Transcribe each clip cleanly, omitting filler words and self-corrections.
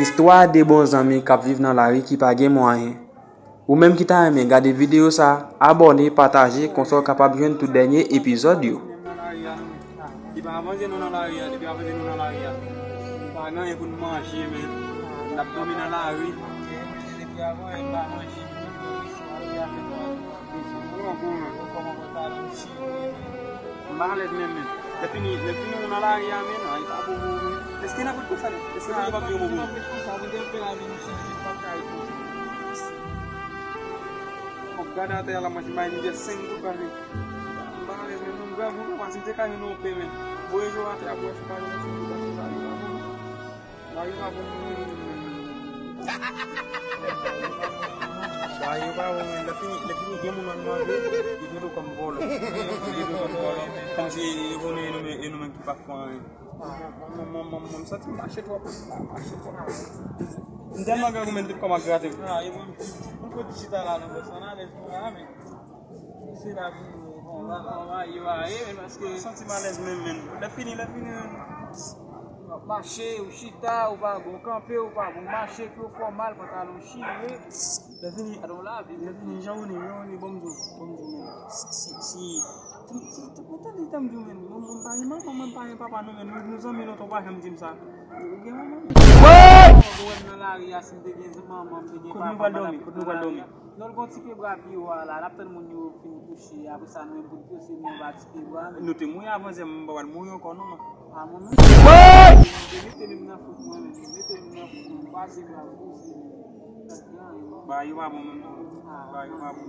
Histoire de bons amis qui vivent dans la rue qui pas gen moyen. Ou même qui t'a aimé regarder vidéo ça, abonner, partager, qu'on soit capable de joindre tout dernier épisode yo. Gada la mas main dia sing tu kali. Bangale memang gua masih tekan no payment. Boy jo ate abu sekali masih sudah sekali. Layu apa Layu apa tapi dia mau nang itu kan bolo. Itu kan bolo. Kasi ini kipak ko. Mom sa tim achète apa? Não mag argumento como agrade. Eu digitar lá no personagem, se dá lá e aí, mas que sentimales mesmo. Defini. Marché, o chita, o bagulho, camper, o bagulho, marché que o formal para estar no Chile. Defini, alors là, defini já uni bom jogo. Si tu botar de tam jogo, mamãe pai papa não nos amigos não vai hamdim sa. Nol kon tipe bra bi wala la pen mon yo fin coucher après ça nous pour que c'est mon va tipe bra nous te mouya avancer mbawal mouyo ko non ah mon mettez-le na foot moi mettez-le na foot passer la course ba yo ba mon ba yo ba mon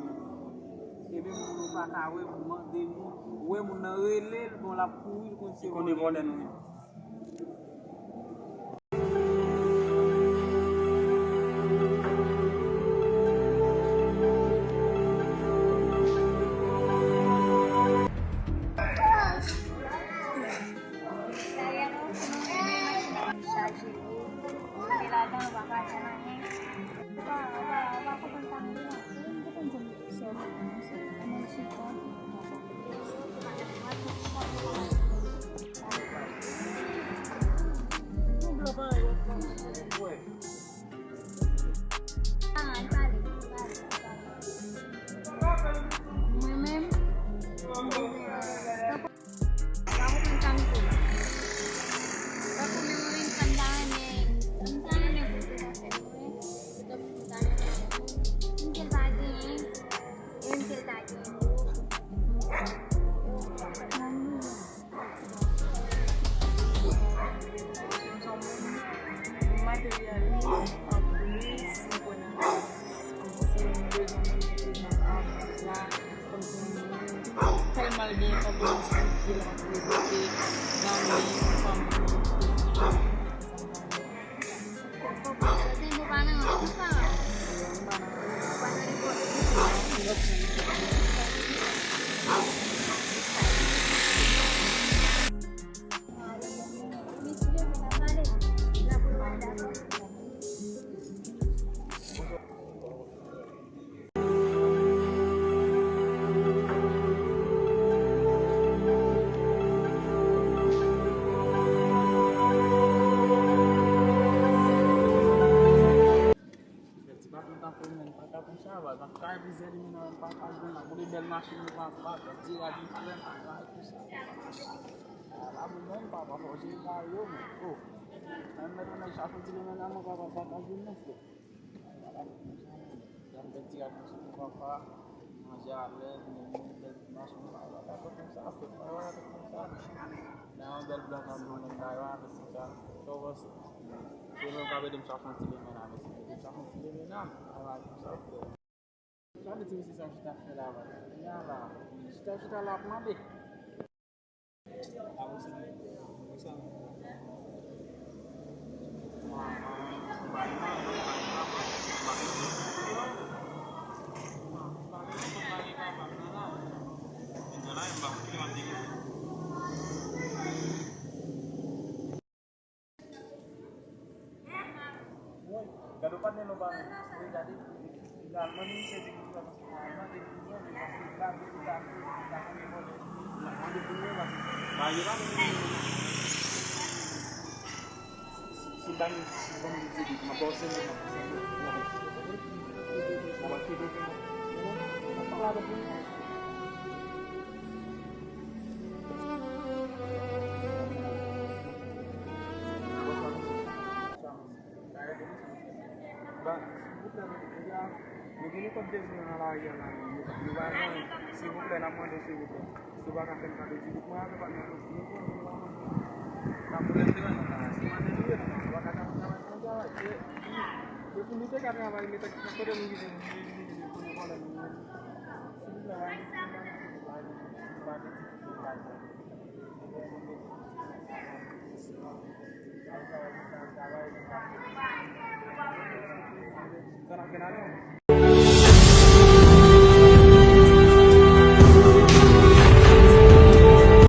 et même nous pas ka we demander nous we mon na relé bon la courir kon c'est on est volé nous sudah jadi mabosin begini kok dia punya lagi yang lain di mana sibuk dan nama dia sibuk coba akan kado sibuk mana pak nih sibuk kamu dan dengan si mana dia coba kata sama Jawa dia pun itu karena apa ini tak kado mungkin ini punya kolam sibuk lawan Karena kenalnya